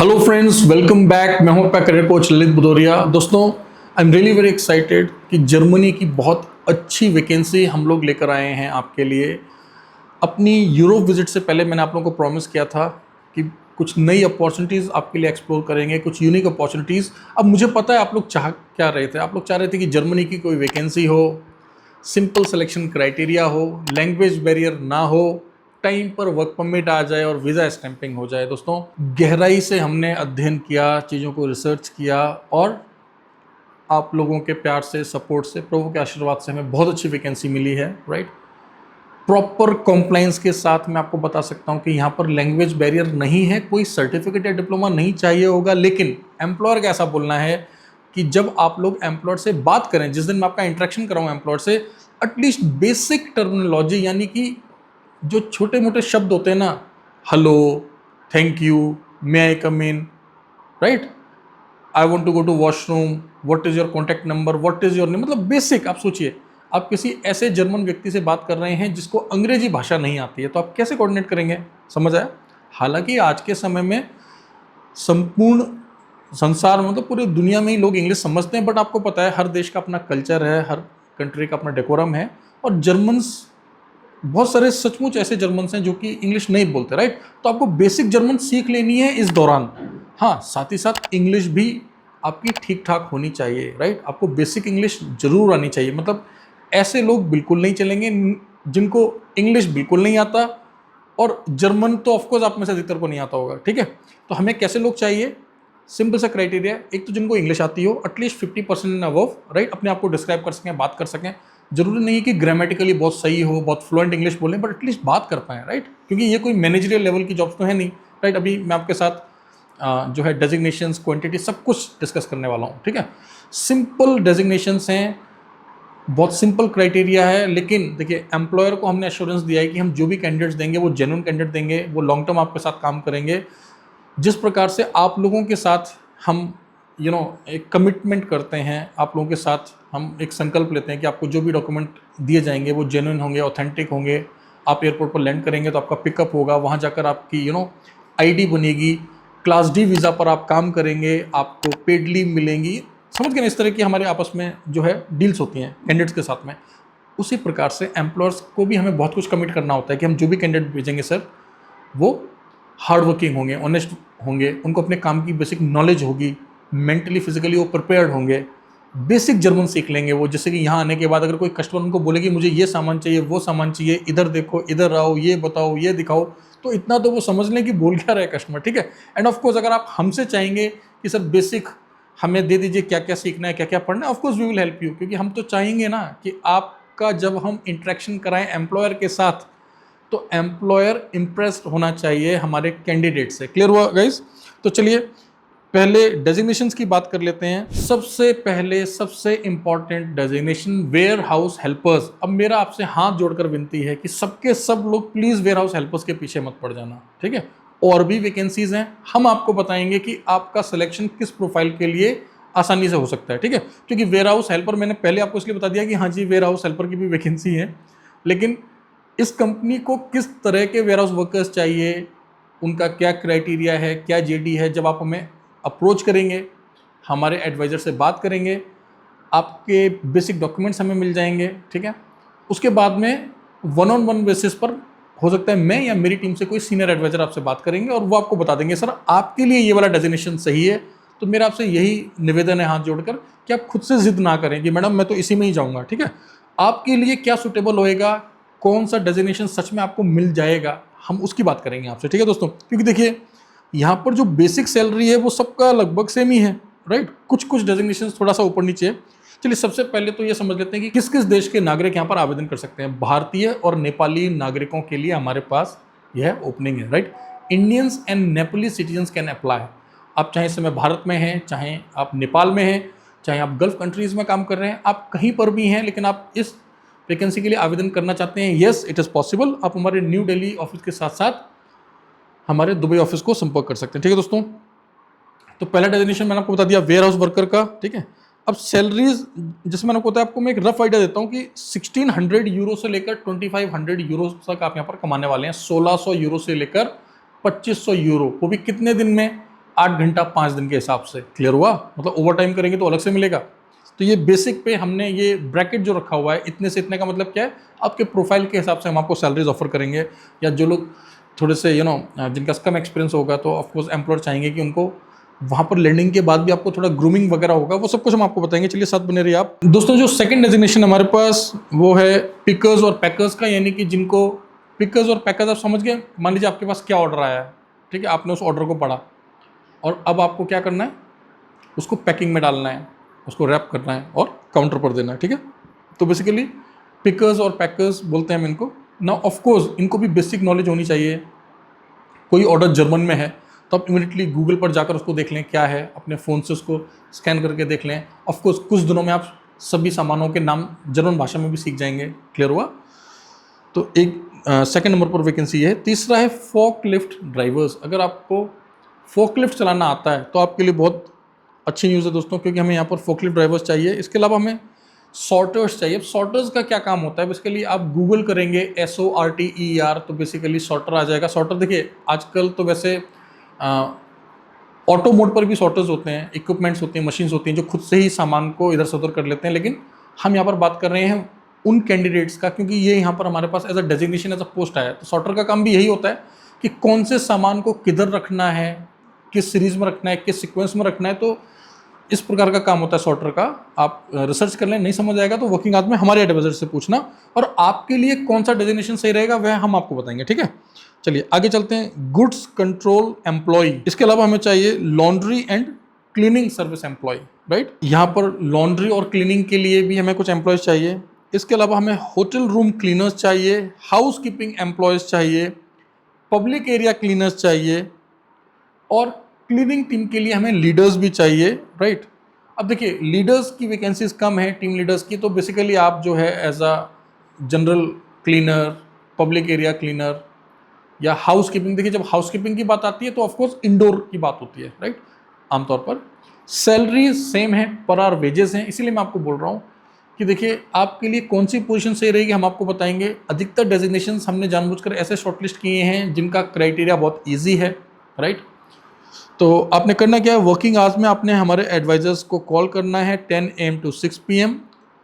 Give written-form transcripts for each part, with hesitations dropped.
Hello friends, welcome back. मैं हूं आपका करियर कोच ललित भदौरिया। दोस्तों, I am really very excited कि जर्मनी की बहुत अच्छी वैकेंसी हम लोग लेकर आए हैं आपके लिए। अपनी यूरोप विजिट से पहले मैंने आप लोगों को प्रॉमिस किया था कि कुछ नई अपॉर्चुनिटीज़ आपके लिए एक्सप्लोर करेंगे, कुछ यूनिक अपॉर्चुनिटीज़। अब मुझे पता है आप लोग चाह क्या रहे थे। आप लोग चाह रहे थे कि जर्मनी की कोई वैकेंसी हो, सिंपल सिलेक्शन क्राइटेरिया हो, लैंग्वेज बैरियर ना हो, टाइम पर वर्क परमिट आ जाए और वीज़ा स्टैंपिंग हो जाए। दोस्तों, गहराई से हमने अध्ययन किया, चीज़ों को रिसर्च किया और आप लोगों के प्यार से, सपोर्ट से, प्रभु के आशीर्वाद से हमें बहुत अच्छी वैकेंसी मिली है। राइट, प्रॉपर कॉम्प्लाइंस के साथ मैं आपको बता सकता हूं कि यहाँ पर लैंग्वेज बैरियर नहीं है, कोई सर्टिफिकेट या डिप्लोमा नहीं चाहिए होगा। लेकिन एम्प्लॉयर का ऐसा बोलना है कि जब आप लोग एम्प्लॉयर से बात करें, जिस दिन मैं आपका इंटरेक्शन कराऊँ एम्प्लॉयर से, एटलीस्ट बेसिक टर्मिनोलॉजी यानी कि जो छोटे मोटे शब्द होते हैं ना, hello, thank you, may I come in, right, I want to go to washroom, what is your contact number, what is your name, मतलब बेसिक। आप सोचिए, आप किसी ऐसे जर्मन व्यक्ति से बात कर रहे हैं जिसको अंग्रेजी भाषा नहीं आती है, तो आप कैसे कोऑर्डिनेट करेंगे? समझ आया? हालांकि आज के समय में संपूर्ण संसार मतलब पूरी दुनिया में ही लोग इंग्लिश समझते हैं, बट आपको पता है हर देश का अपना कल्चर है, हर कंट्री का अपना डेकोरम है। और जर्मन्स, बहुत सारे सचमुच ऐसे जर्मन्स हैं जो कि इंग्लिश नहीं बोलते। राइट, तो आपको बेसिक जर्मन सीख लेनी है इस दौरान। हाँ, साथ ही साथ इंग्लिश भी आपकी ठीक ठाक होनी चाहिए। राइट, आपको बेसिक इंग्लिश जरूर आनी चाहिए। मतलब ऐसे लोग बिल्कुल नहीं चलेंगे जिनको इंग्लिश बिल्कुल नहीं आता, और जर्मन तो ऑफकोर्स आप में से अधिकतर को नहीं आता होगा। ठीक है, तो हमें कैसे लोग चाहिए? सिंपल सा क्राइटेरिया, एक तो जिनको इंग्लिश आती हो एटलीस्ट 50% अबव। राइट, अपने आप को डिस्क्राइब कर सकें, बात कर सकें। जरूरी नहीं है कि ग्रामेटिकली बहुत सही हो, बहुत फ्लुएंट इंग्लिश बोलें, बट एटलीस्ट बात कर पाएँ। राइट, क्योंकि ये कोई मैनेजरियल लेवल की जॉब्स तो है नहीं। राइट, अभी मैं आपके साथ जो है डेजिग्नेशंस, क्वांटिटी, सब कुछ डिस्कस करने वाला हूँ। ठीक है, सिंपल डेजिग्नेशंस हैं, बहुत सिंपल क्राइटेरिया है। लेकिन देखिए, एम्प्लॉयर को हमने एश्योरेंस दिया है कि हम जो भी कैंडिडेट्स देंगे वो जेन्युइन कैंडिडेट देंगे, वो लॉन्ग टर्म आपके साथ काम करेंगे। जिस प्रकार से आप लोगों के साथ हम एक कमिटमेंट करते हैं, आप लोगों के साथ हम एक संकल्प लेते हैं कि आपको जो भी डॉक्यूमेंट दिए जाएंगे वो जेन्युइन होंगे, ऑथेंटिक होंगे। आप एयरपोर्ट पर लैंड करेंगे तो आपका पिकअप होगा, वहाँ जाकर आपकी आईडी बनेगी, क्लास डी वीज़ा पर आप काम करेंगे, आपको पेड लीव मिलेंगी। समझ गए ना? इस तरह की हमारे आपस में जो है डील्स होती हैं कैंडिडेट्स के साथ में। उसी प्रकार से एम्प्लॉयर्स को भी हमें बहुत कुछ कमिट करना होता है कि हम जो भी कैंडिडेट भेजेंगे सर, वो हार्ड वर्किंग होंगे, ऑनेस्ट होंगे, उनको अपने काम की बेसिक नॉलेज होगी, मेंटली फिजिकली वो प्रिपेयर्ड होंगे, बेसिक जर्मन सीख लेंगे वो। जैसे कि यहाँ आने के बाद अगर कोई कस्टमर उनको बोलेगी मुझे ये सामान चाहिए, वो सामान चाहिए, इधर देखो, इधर आओ, ये बताओ, ये दिखाओ, तो इतना तो वो समझ लें कि बोल क्या रहा है कस्टमर। ठीक है, एंड ऑफ कोर्स अगर आप हमसे चाहेंगे कि सर बेसिक हमें दे दीजिए, क्या क्या सीखना है, क्या क्या पढ़ना है, of course we will help you, क्योंकि हम तो चाहेंगे ना कि आपका जब हम इंटरेक्शन कराएं एम्प्लॉयर के साथ, तो एम्प्लॉयर इम्प्रेस्ड होना चाहिए हमारे कैंडिडेट से। क्लियर हुआ गाइस? तो चलिए पहले डेजिग्नेशंस की बात कर लेते हैं। सबसे पहले सबसे important designation, warehouse helpers. अब मेरा आपसे हाथ जोड़कर विनती है कि सबके सब लोग प्लीज वेयर हाउस हेल्पर्स के पीछे मत पड़ जाना। ठीक है, और भी वैकेंसीज हैं, हम आपको बताएंगे कि आपका सिलेक्शन किस प्रोफाइल के लिए आसानी से हो सकता है। ठीक है, क्योंकि वेयर हाउस हेल्पर मैंने पहले आपको इसलिए बता दिया कि हाँ जी, वेयर हाउस हेल्पर की भी वैकेंसी है, लेकिन इस कंपनी को किस तरह के वेयर हाउस वर्कर्स चाहिए, उनका क्या क्राइटेरिया है, क्या जेडी है, जब आप हमें अप्रोच करेंगे, हमारे एडवाइज़र से बात करेंगे, आपके बेसिक डॉक्यूमेंट्स हमें मिल जाएंगे। ठीक है, उसके बाद में वन ऑन वन बेसिस पर हो सकता है मैं या मेरी टीम से कोई सीनियर एडवाइज़र आपसे बात करेंगे और वो आपको बता देंगे सर आपके लिए ये वाला डेजिग्नेशन सही है। तो मेरा आपसे यही निवेदन है हाथ जोड़कर कि आप खुद से जिद ना करें कि मैडम मैं तो इसी में ही जाऊँगा। ठीक है, आपके लिए क्या सूटेबल होएगा, कौन सा डेजिग्नेशन सच में आपको मिल जाएगा, हम उसकी बात करेंगे आपसे। ठीक है दोस्तों, क्योंकि देखिए यहाँ पर जो बेसिक सैलरी है वो सबका लगभग सेम ही है। राइट, कुछ कुछ डेजिग्नेशन थोड़ा सा ऊपर नीचे है। चलिए सबसे पहले तो ये समझ लेते हैं कि किस किस देश के नागरिक यहाँ पर आवेदन कर सकते हैं। भारतीय और नेपाली नागरिकों के लिए हमारे पास यह ओपनिंग है। Right, Indians and Nepali citizens can apply. आप चाहे इस समय भारत में हैं, चाहे आप नेपाल में हैं, चाहे आप गल्फ कंट्रीज़ में काम कर रहे हैं, आप कहीं पर भी हैं लेकिन आप इस वैकेंसी के लिए आवेदन करना चाहते हैं, येस इट इज़ पॉसिबल। आप हमारे न्यू दिल्ली ऑफिस के साथ साथ हमारे दुबई ऑफिस को संपर्क कर सकते हैं। ठीक है दोस्तों, तो पहला डेजिग्नेशन मैंने आपको बता दिया वेयर हाउस वर्कर का। ठीक है, अब सैलरीज जैसे मैंने बताया, आपको मैं एक रफ आइडिया देता हूँ कि 1600 यूरो से लेकर 2500 यूरो तक आप यहाँ पर कमाने वाले हैं। 1600 यूरो से लेकर 2500 यूरो, वो भी कितने दिन में? 8 घंटा 5 दिन के हिसाब से। क्लियर हुआ? मतलब ओवर टाइम करेंगे तो अलग से मिलेगा। तो ये बेसिक पे हमने ये ब्रैकेट जो रखा हुआ है, इतने से इतने का मतलब क्या है, आपके प्रोफाइल के हिसाब से हम आपको सैलरीज ऑफर करेंगे। या जो लोग थोड़े से जिनका कम एक्सपीरियंस होगा, तो ऑफकोर्स एम्प्लॉयर चाहेंगे कि उनको वहाँ पर लर्निंग के बाद भी आपको थोड़ा ग्रूमिंग वगैरह होगा, वो सब कुछ हम आपको बताएंगे। चलिए साथ बने रहिए आप दोस्तों। जो सेकंड डेजिग्नेशन हमारे पास वो है पिकर्स और पैकर्स का, यानी कि जिनको पिकर्स और पैकर्स आप समझ गए। मान लीजिए आपके पास क्या ऑर्डर आया है, ठीक है, आपने उस ऑर्डर को पढ़ा और अब आपको क्या करना है, उसको पैकिंग में डालना है, उसको रैप करना है और काउंटर पर देना है, ठीक है। तो बेसिकली पिकर्स और पैकर्स बोलते हैं हम इनको ना। ऑफकोर्स इनको भी बेसिक नॉलेज होनी चाहिए। कोई ऑर्डर जर्मन में है तो आप इमीडिएटली गूगल पर जाकर उसको देख लें क्या है, अपने फ़ोन से उसको स्कैन करके देख लें। ऑफकोर्स कुछ दिनों में आप सभी सामानों के नाम जर्मन भाषा में भी सीख जाएंगे। क्लियर हुआ? तो एक सेकंड नंबर पर वैकेंसी है। तीसरा है फोक लिफ्ट ड्राइवर्स। अगर आपको फोक लिफ्ट चलाना आता है तो आपके लिए बहुत अच्छी न्यूज़ है दोस्तों, क्योंकि हमें यहाँ पर फोक लिफ्ट ड्राइवर्स चाहिए। इसके अलावा हमें सॉर्टर्स चाहिए। अब सॉर्टर्स का क्या काम होता है, बेसिकली आप गूगल करेंगे SORTER तो बेसिकली सॉर्टर आ जाएगा। सॉर्टर देखिए आजकल तो वैसे ऑटो मोड पर भी सॉर्टर्स होते हैं, इक्विपमेंट्स होते हैं, मशीन्स होती हैं जो खुद से ही सामान को इधर से उधर कर लेते हैं। लेकिन हम यहाँ पर बात कर रहे हैं उन कैंडिडेट्स का, क्योंकि ये यहाँ पर हमारे पास as a designation, as a post आया है। तो सॉर्टर का काम भी यही होता है कि कौन से सामान को किधर रखना है, किस सीरीज में रखना है, किस सीक्वेंस में रखना है। तो इस प्रकार का काम होता है सॉर्टर का। आप रिसर्च कर लें, नहीं समझ आएगा तो वर्किंग आवर्स में हमारे एडवाइजर से पूछना, और आपके लिए कौन सा डेजिग्नेशन सही रहेगा वह हम आपको बताएंगे, ठीक है। चलिए आगे चलते हैं। Goods control employ. इसके अलावा हमें चाहिए laundry and cleaning service employ, right. यहाँ पर लॉन्ड्री और क्लीनिंग के लिए भी हमें कुछ एम्प्लॉयज चाहिए। इसके अलावा हमें होटल रूम क्लीनर्स चाहिए, हाउस कीपिंग एम्प्लॉयज चाहिए, पब्लिक एरिया क्लीनर्स चाहिए, और क्लीनिंग टीम के लिए हमें लीडर्स भी चाहिए, राइट। अब देखिए लीडर्स की वैकेंसीज कम है, टीम लीडर्स की। तो बेसिकली आप जो है as a general cleaner, public area cleaner या हाउस कीपिंग, देखिए जब हाउस कीपिंग की बात आती है तो ऑफकोर्स इंडोर की बात होती है, राइट। आमतौर पर सैलरी सेम है, पर आवर वेजेस हैं। इसीलिए मैं आपको बोल रहा हूँ कि देखिए आपके लिए कौन सी पोजीशन सही रहेगी हम आपको बताएंगे। अधिकतर डेजिग्नेशंस हमने जानबूझकर ऐसे शॉर्टलिस्ट किए हैं जिनका क्राइटेरिया बहुत ईजी है, राइट। तो आपने करना क्या है, वर्किंग आवर्स में आपने हमारे एडवाइजर्स को कॉल करना है 10 AM to 6 PM,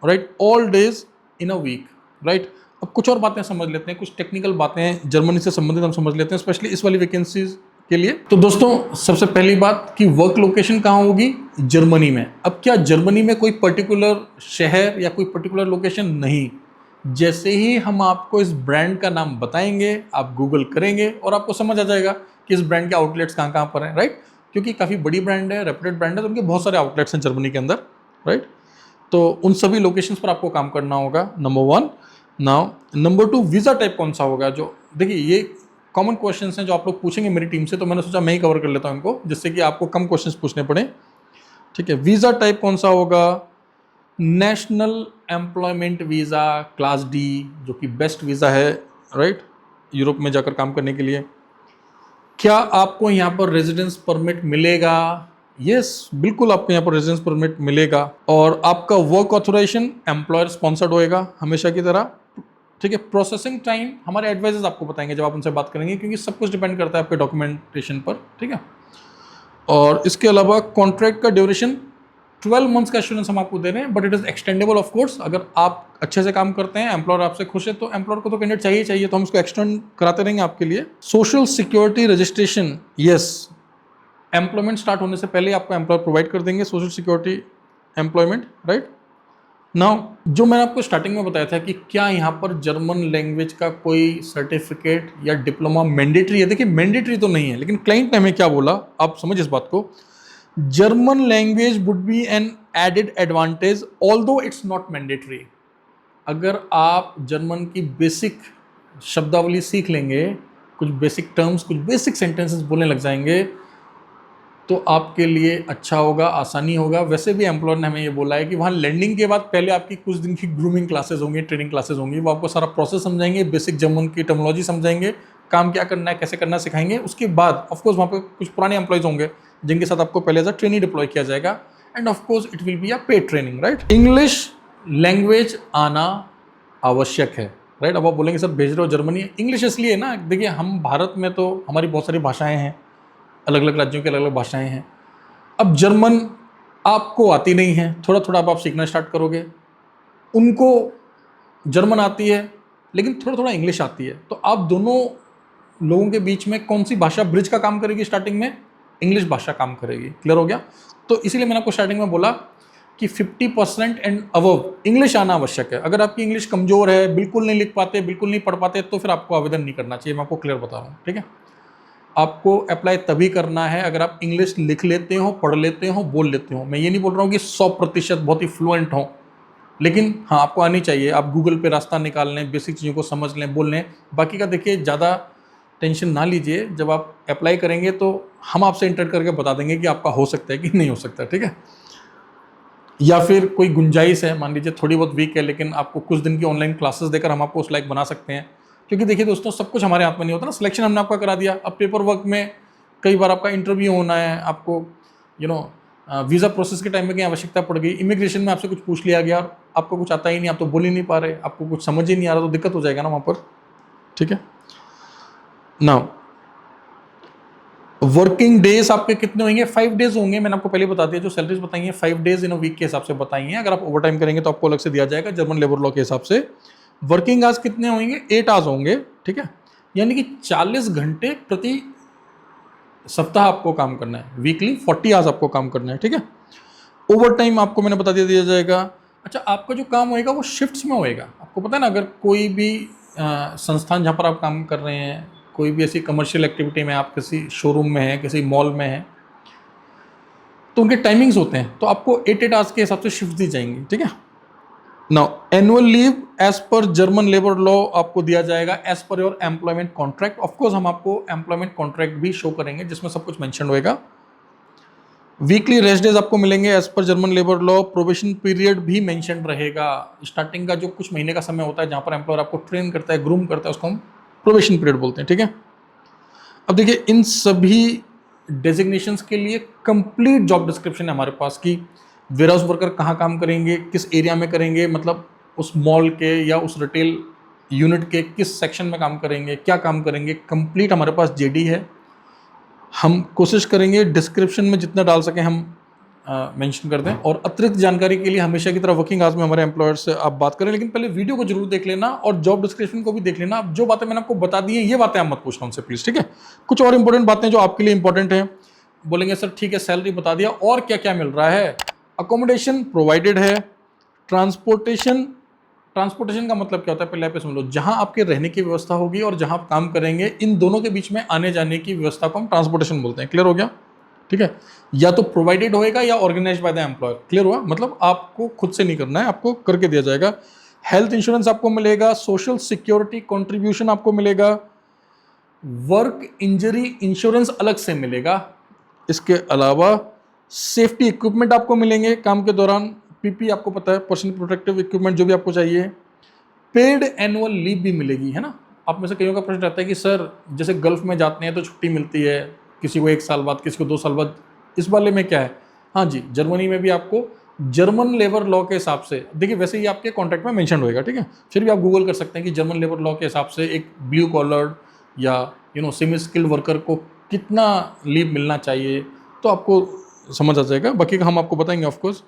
right, all days in a week, right. अब कुछ और बातें समझ लेते हैं, कुछ टेक्निकल बातें जर्मनी से संबंधित हम समझ लेते हैं, स्पेशली इस वाली वैकेंसीज के लिए। तो दोस्तों सबसे पहली बात कि वर्क लोकेशन कहाँ होगी, जर्मनी में। अब क्या जर्मनी में कोई पर्टिकुलर शहर या कोई पर्टिकुलर लोकेशन नहीं, जैसे ही हम आपको इस ब्रांड का नाम बताएंगे आप गूगल करेंगे और आपको समझ आ जाएगा कि इस ब्रांड के आउटलेट्स कहाँ कहाँ पर हैं, राइट। क्योंकि काफ़ी बड़ी ब्रांड है, रेप्यूटेड ब्रांड है, तो उनके बहुत सारे आउटलेट्स हैं जर्मनी के अंदर, राइट। तो उन सभी लोकेशंस पर आपको काम करना होगा, number 1। Now number 2, visa type कौन सा होगा। जो देखिए ये कॉमन क्वेश्चंस हैं जो आप लोग पूछेंगे मेरी टीम से, तो मैंने सोचा मैं ही कवर कर लेता हूँ इनको, जिससे कि आपको कम क्वेश्चंस पूछने पड़े, ठीक है। वीज़ा टाइप कौन सा होगा, national employment visa class D, जो कि बेस्ट वीज़ा है, राइट, यूरोप में जाकर काम करने के लिए। क्या आपको यहाँ पर रेजिडेंस परमिट मिलेगा? यस, बिल्कुल आपको यहाँ पर रेजिडेंस परमिट मिलेगा। और आपका वर्क ऑथराइजेशन एम्प्लॉयर स्पॉन्सर्ड होएगा हमेशा की तरह, ठीक है। प्रोसेसिंग टाइम हमारे एडवाइजर्स आपको बताएंगे जब आप उनसे बात करेंगे, क्योंकि सब कुछ डिपेंड करता है आपके डॉक्यूमेंटेशन पर, ठीक है। और इसके अलावा कॉन्ट्रैक्ट का ड्यूरेशन 12 मंथ्स का एश्योरेंस हम आपको दे रहे हैं, but it is extendable of course. अगर आप अच्छे से काम करते हैं, एम्प्लॉयर आपसे खुश है, तो एम्प्लॉयर को तो कैंडिडेट चाहिए चाहिए, तो हम उसको एक्सटेंड कराते रहेंगे आपके लिए। Social security registration, yes, employment start होने से पहले आपको एम्प्लॉयर प्रोवाइड कर देंगे social security employment, right. Now जो मैंने आपको स्टार्टिंग में बताया था कि क्या यहाँ पर जर्मन लैंग्वेज का कोई सर्टिफिकेट या डिप्लोमा मैंडेटरी है। देखिए मैंडेटरी तो नहीं है, लेकिन क्लाइंट ने हमें क्या बोला, आप समझ इस बात को, German language would be an added advantage although it's not mandatory. अगर आप जर्मन की बेसिक शब्दावली सीख लेंगे, कुछ बेसिक टर्म्स, कुछ बेसिक सेंटेंसेस बोलने लग जाएंगे, तो आपके लिए अच्छा होगा, आसानी होगा। वैसे भी एम्प्लॉयर ने हमें ये बोला है कि वहाँ लैंडिंग के बाद पहले आपकी कुछ दिन की ग्रूमिंग क्लासेस होंगी, ट्रेनिंग क्लासेस होंगी, वो आपको सारा प्रोसेस समझाएंगे, बेसिक जर्मन की टर्मिनोलॉजी समझाएंगे, काम क्या करना है, कैसे करना है सिखाएंगे। उसके बाद ऑफकोर्स वहाँ पे कुछ पुराने एम्प्लॉयज़ होंगे जिनके साथ आपको पहले एज अ ट्रेनिंग डिप्लॉय किया जाएगा, and of course it will be a paid training, right. English language आना आवश्यक है, राइट। अब आप बोलेंगे सर भेज रहे हो जर्मनी, इंग्लिश इसलिए ना, देखिए हम भारत में तो हमारी बहुत सारी भाषाएँ हैं, अलग अलग राज्यों की अलग अलग भाषाएं हैं। अब जर्मन आपको आती नहीं है, थोड़ा थोड़ा आप सीखना स्टार्ट करोगे। उनको जर्मन आती है लेकिन थोड़ा थोड़ा इंग्लिश आती है, तो आप दोनों लोगों के बीच में कौन सी भाषा ब्रिज का काम करेगी? स्टार्टिंग में इंग्लिश भाषा काम करेगी। क्लियर हो गया? तो इसीलिए मैंने आपको स्टार्टिंग में बोला कि 50% एंड अबव इंग्लिश आना आवश्यक है। अगर आपकी इंग्लिश कमजोर है, बिल्कुल नहीं लिख पाते, बिल्कुल नहीं पढ़ पाते, तो फिर आपको आवेदन नहीं करना चाहिए। मैं आपको क्लियर बता रहा हूँ, ठीक है? आपको अप्लाई तभी करना है अगर आप इंग्लिश लिख लेते हो, पढ़ लेते हो, बोल लेते हो। मैं ये नहीं बोल रहा हूँ कि 100% बहुत ही फ्लुएंट हो, लेकिन हाँ आपको आनी चाहिए। आप गूगल पे रास्ता निकाल लें, बेसिक चीज़ों को समझ लें, बोल लें। बाकी का देखिए ज़्यादा टेंशन ना लीजिए। जब आप अप्लाई करेंगे तो हम आपसे इंटर करके बता देंगे कि आपका हो सकता है कि नहीं हो सकता, ठीक है? या फिर कोई गुंजाइश है, मान लीजिए थोड़ी बहुत वीक है, लेकिन आपको कुछ दिन की ऑनलाइन क्लासेस देकर हम आपको उस लायक बना सकते हैं। क्योंकि देखिए दोस्तों, सब कुछ हमारे हाथ में नहीं होता ना। सिलेक्शन हमने आपका करा दिया, अब पेपर वर्क में कई बार आपका इंटरव्यू होना है, आपको वीज़ा प्रोसेस के टाइम में कहीं आवश्यकता पड़ गई, इमिग्रेशन में आपसे कुछ पूछ लिया गया, आपको कुछ आता ही नहीं, आप तो बोल ही नहीं पा रहे, आपको कुछ समझ ही नहीं आ रहा, तो दिक्कत हो जाएगा ना वहाँ पर, ठीक है? नाउ वर्किंग डेज आपके कितने होंगे? 5 डेज होंगे। मैंने आपको पहले बता दिया, जो सैलरीज बताई है 5 डेज इन अ वीक के हिसाब से बताई हैं। अगर आप ओवर टाइम करेंगे तो आपको अलग से दिया जाएगा जर्मन लेबर लॉ के हिसाब से। वर्किंग आवर्स कितने होंगे? 8 आवर्स होंगे, ठीक है? यानी कि 40 घंटे प्रति सप्ताह आपको काम करना है। वीकली 40 आवर्स आपको काम करना है, ठीक है? ओवर टाइम आपको मैंने बता दिया जाएगा। अच्छा, आपका जो काम होएगा वो शिफ्ट्स में होएगा। आपको पता है ना, अगर कोई भी संस्थान जहाँ पर आप काम कर रहे हैं, कोई भी ऐसी कमर्शियल एक्टिविटी में, आप किसी शोरूम में हैं, किसी मॉल में हैं, तो उनके टाइमिंग्स होते हैं, तो आपको 8 आवर्स के हिसाब से शिफ्ट दी जाएंगी, ठीक है? Now annual leave as per German labour law आपको दिया जाएगा as per your employment contract. Of course हम आपको एम्प्लॉयमेंट कॉन्ट्रैक्ट भी शो करेंगे जिसमें सब कुछ मेंशन होएगा। वीकली रेस्ट डेज आपको मिलेंगे as per German labour law. Probation period भी मेंशन रहेगा। स्टार्टिंग का जो कुछ महीने का समय होता है जहां पर एम्प्लॉयर आपको ट्रेन करता है, ग्रूम करता है, उसको हम प्रोबेशन पीरियड बोलते हैं, ठीक है? अब देखिए, इन सभी डेजिग्नेशंस के लिए कंप्लीट जॉब डिस्क्रिप्शन है हमारे पास कि वेयर हाउस वर्कर कहाँ काम करेंगे, किस एरिया में करेंगे, मतलब उस मॉल के या उस रिटेल यूनिट के किस सेक्शन में काम करेंगे, क्या काम करेंगे, कंप्लीट हमारे पास जेडी है। हम कोशिश करेंगे डिस्क्रिप्शन में जितना डाल सकें हम मेंशन कर दें। और अतिरिक्त जानकारी के लिए हमेशा की तरह वर्किंग आवर्स में हमारे एम्प्लॉयर से आप बात करें, लेकिन पहले वीडियो को जरूर देख लेना और जॉब डिस्क्रिप्शन को भी देख लेना। अब जो बातें मैंने आपको बता दी हैं, ये बातें आप मत पूछना उनसे प्लीज़, ठीक है? कुछ और इंपॉर्टेंट बातें जो आपके लिए इंपॉर्टेंट हैं। बोलेंगे सर ठीक है, सैलरी बता दिया, और क्या क्या मिल रहा है? अकोमोडेशन प्रोवाइडेड है। ट्रांसपोर्टेशन, ट्रांसपोर्टेशन का मतलब क्या होता है पहले आप समझ लो। जहां आपके रहने की व्यवस्था होगी और जहां आप काम करेंगे, इन दोनों के बीच में आने जाने की व्यवस्था को हम ट्रांसपोर्टेशन बोलते हैं। क्लियर हो गया? ठीक है? या तो प्रोवाइडेड होएगा या organised by the employer. Clear हुआ? मतलब आपको खुद से नहीं करना है, आपको करके दिया जाएगा। हेल्थ इंश्योरेंस आपको मिलेगा, सोशल सिक्योरिटी कंट्रीब्यूशन आपको मिलेगा, वर्क इंजरी इंश्योरेंस अलग से मिलेगा। इसके अलावा सेफ्टी इक्विपमेंट आपको मिलेंगे काम के दौरान, पीपी आपको पता है, पर्सनल प्रोटेक्टिव इक्विपमेंट जो भी आपको चाहिए। पेड एनुअल लीव भी मिलेगी, है ना? आप में से कईयों का प्रश्न रहता है कि सर जैसे गल्फ में जाते हैं तो छुट्टी मिलती है, किसी को 1 साल बाद, किसी को 2 साल बाद, इस वाले में क्या है? हाँ जी, जर्मनी में भी आपको जर्मन लेबर लॉ के हिसाब से, देखिए वैसे ही आपके कॉन्ट्रैक्ट में मेंशन होएगा, ठीक है? फिर भी आप गूगल कर सकते हैं कि जर्मन लेबर लॉ के हिसाब से एक ब्लू कॉलर या सेमी स्किल्ड वर्कर को कितना लीव मिलना चाहिए, तो आपको समझ आ जाएगा। बाकी का हम आपको बताएंगे ऑफकोर्स।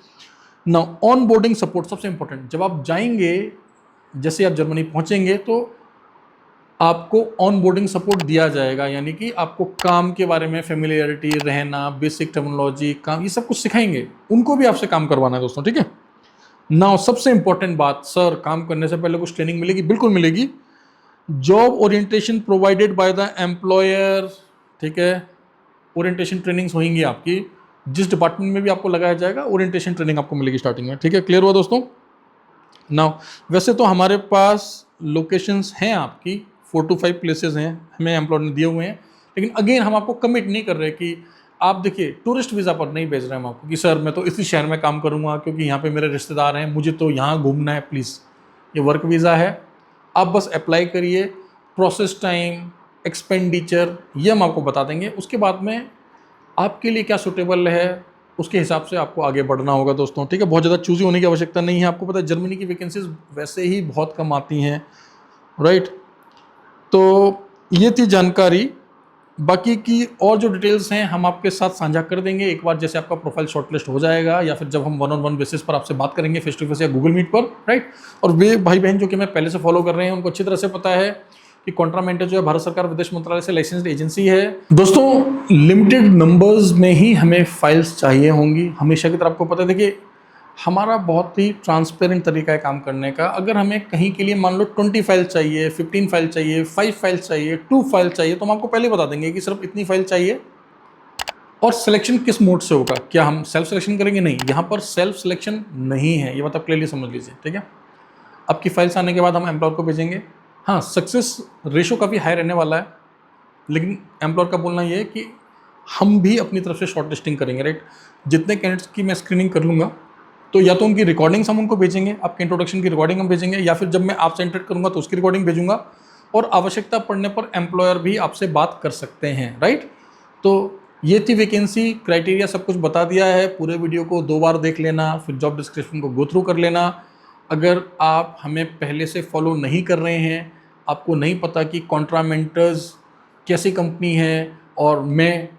ना ऑन बोर्डिंग सपोर्ट सबसे इंपॉर्टेंट, जब आप जाएंगे, जैसे आप जर्मनी पहुंचेंगे तो आपको ऑन बोर्डिंग सपोर्ट दिया जाएगा, यानी कि आपको काम के बारे में फेमिलियरिटी, रहना, बेसिक टर्मिनोलॉजी, काम, ये सब कुछ सिखाएंगे। उनको भी आपसे काम करवाना है दोस्तों, ठीक है? नाउ सबसे इंपॉर्टेंट बात, सर काम करने से पहले कुछ ट्रेनिंग मिलेगी? बिल्कुल मिलेगी। Job orientation provided by the employer, ठीक है? ओरिएंटेशन ट्रेनिंग्स होंगी आपकी, जिस डिपार्टमेंट में भी आपको लगाया जाएगा ओरिएंटेशन ट्रेनिंग आपको मिलेगी स्टार्टिंग में, ठीक है? क्लियर हुआ दोस्तों? नाउ वैसे तो हमारे पास लोकेशंस हैं आपकी, 4 to 5 प्लेसेस हैं हमें एम्प्लॉयर ने दिए हुए हैं, लेकिन अगेन हम आपको कमिट नहीं कर रहे कि आप देखिए टूरिस्ट वीज़ा पर नहीं भेज रहे हैं हम आपको कि सर मैं तो इसी शहर में काम करूंगा क्योंकि यहाँ पे मेरे रिश्तेदार हैं, मुझे तो यहाँ घूमना है। प्लीज़, ये वर्क वीज़ा है, आप बस अप्लाई करिए। प्रोसेस टाइम, एक्सपेंडिचर, ये हम आपको बता देंगे। उसके बाद में आपके लिए क्या सूटेबल है, उसके हिसाब से आपको आगे बढ़ना होगा दोस्तों, ठीक है? बहुत ज़्यादा चूज़ी होने की आवश्यकता नहीं है। आपको पता है जर्मनी की वैकेंसीज वैसे ही बहुत कम आती हैं, राइट? तो ये थी जानकारी बाकी की और जो डिटेल्स हैं हम आपके साथ साझा कर देंगे एक बार जैसे आपका प्रोफाइल शॉर्टलिस्ट हो जाएगा, या फिर जब हम वन ऑन वन बेसिस पर आपसे बात करेंगे फेस टू फेस या गूगल मीट पर, राइट। और वे भाई बहन जो कि मैं पहले से फॉलो कर रहे हैं उनको अच्छी तरह से पता है कि कॉन्ट्रामेंटर जो है भारत सरकार विदेश मंत्रालय से लाइसेंस्ड एजेंसी है। दोस्तों लिमिटेड नंबर्स में ही हमें फाइल्स चाहिए होंगी, हमेशा की तरह आपको पता है। देखिए हमारा बहुत ही ट्रांसपेरेंट तरीका है काम करने का। अगर हमें कहीं के लिए मान लो 20 फाइल चाहिए, 15 फाइल चाहिए, 5 फाइल चाहिए, 2 फाइल चाहिए, तो हम आपको पहले बता देंगे कि सिर्फ इतनी फाइल चाहिए। और सिलेक्शन किस मोड से होगा, क्या हम सेल्फ सिलेक्शन करेंगे? नहीं, यहाँ पर सेल्फ सिलेक्शन नहीं है, ये बात आप क्लियरली समझ लीजिए, ठीक है। आपकी फाइल्स आने के बाद हम एम्प्लॉयर को भेजेंगे। हाँ, सक्सेस रेशो काफ़ी हाई रहने वाला है, लेकिन एम्प्लॉयर का बोलना ये है कि हम भी अपनी तरफ से शॉर्ट लिस्टिंग करेंगे, राइट। जितने कैंडिडेट्स की मैं स्क्रीनिंग कर लूँगा तो या तो उनकी रिकॉर्डिंग्स हम उनको भेजेंगे, आपके इंट्रोडक्शन की रिकॉर्डिंग हम भेजेंगे, या फिर जब मैं आपसे इंटरेक्ट करूँगा तो उसकी रिकॉर्डिंग भेजूंगा। और आवश्यकता पड़ने पर एम्प्लॉयर भी आपसे बात कर सकते हैं, राइट। तो ये थी वैकेंसी, क्राइटेरिया सब कुछ बता दिया है। पूरे वीडियो को 2 बार देख लेना, फिर जॉब डिस्क्रिप्शन को गो थ्रू कर लेना। अगर आप हमें पहले से फॉलो नहीं कर रहे हैं, आपको नहीं पता कि कॉन्ट्रामेंटर्स कैसी कंपनी है और मैं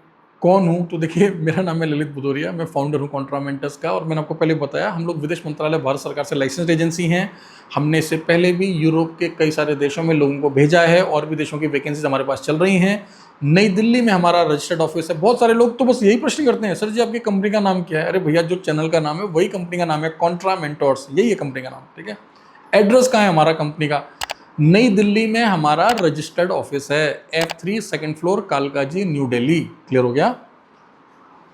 कौन हूँ, तो देखिए मेरा नाम है ललित भदौरिया, मैं फाउंडर हूँ कॉन्ट्रामेंटर्स का। और मैंने आपको पहले बताया हम लोग विदेश मंत्रालय भारत सरकार से लाइसेंस्ड एजेंसी हैं। हमने इससे पहले भी यूरोप के कई सारे देशों में लोगों को भेजा है, और भी देशों की वैकेंसीज हमारे पास चल रही हैं। नई दिल्ली में हमारा रजिस्टर्ड ऑफिस है। बहुत सारे लोग तो बस यही प्रश्न करते हैं, सर जी आपकी कंपनी का नाम क्या है? अरे भैया जो चैनल का नाम है वही कंपनी का नाम है, कॉन्ट्रामेंटर्स, यही है कंपनी का नाम, ठीक है। एड्रेस कहाँ है हमारा कंपनी का? नई दिल्ली में हमारा रजिस्टर्ड ऑफिस है, F3 second floor, Kalkaji, new Delhi. Clear हो गया,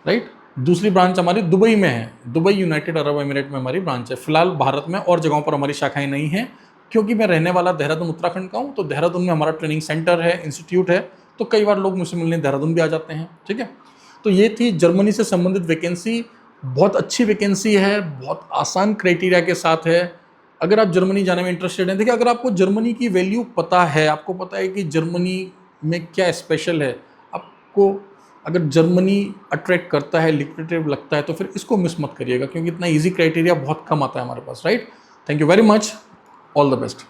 राइट। दूसरी ब्रांच हमारी दुबई में है, दुबई यूनाइटेड अरब एमिरेट में हमारी ब्रांच है। फिलहाल भारत में और जगहों पर हमारी शाखाएं नहीं हैं, क्योंकि मैं रहने वाला देहरादून उत्तराखंड का हूँ। तो देहरादून में हमारा ट्रेनिंग सेंटर है, इंस्टीट्यूट है, तो कई बार लोग मुझसे मिलने देहरादून भी आ जाते हैं, ठीक है। तो ये थी जर्मनी से संबंधित वैकेंसी। बहुत अच्छी वैकेंसी है, बहुत आसान क्राइटेरिया के साथ है। अगर आप जर्मनी जाने में इंटरेस्टेड हैं, देखिए अगर आपको जर्मनी की वैल्यू पता है, आपको पता है कि जर्मनी में क्या स्पेशल है, आपको अगर जर्मनी अट्रैक्ट करता है, लिक्विडेटिव लगता है, तो फिर इसको मिस मत करिएगा, क्योंकि इतना इजी क्राइटेरिया बहुत कम आता है हमारे पास, right. Thank you very much, all the best.